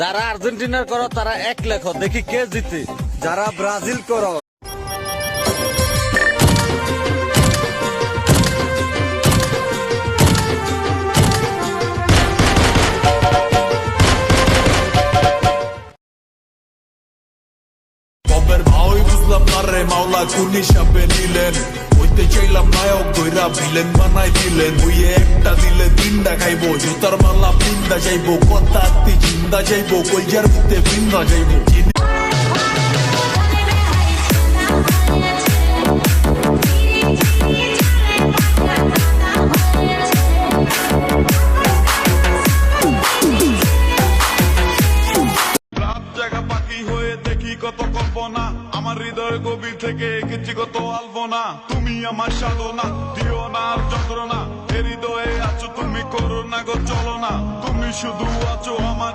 যারা আর্জেন্টিনার করো তারা এক লেখো, দেখি কে জিতে। যারা ব্রাজিল করো কবের ভাওই বুঝলাম না রে মাওলা কোন হিসাবে নিলেন। হইতে চাইলাম নায়ক দইরা ভিলেন বানাই দিলেন। হইয়ে একটা দিলে তিনটা খাইবো, জুতার মালা পিন্দা যাইবো, কথা আত্মি জিন্দা যাইবো, কলজার ভিতরে বিন্দা যাইবো। রাত জাগা পাখি হয়ে দেখি কত কল্পনা, আমার হৃদয় গভীর থেকে এঁকেছি কত আলপনা। তুমি আমার সাধনা, দিও না আর যন্ত্রণা, এ হৃদয়ে আছো তুমি, করো না গো চলো না, তুমি শুধু আছো আমার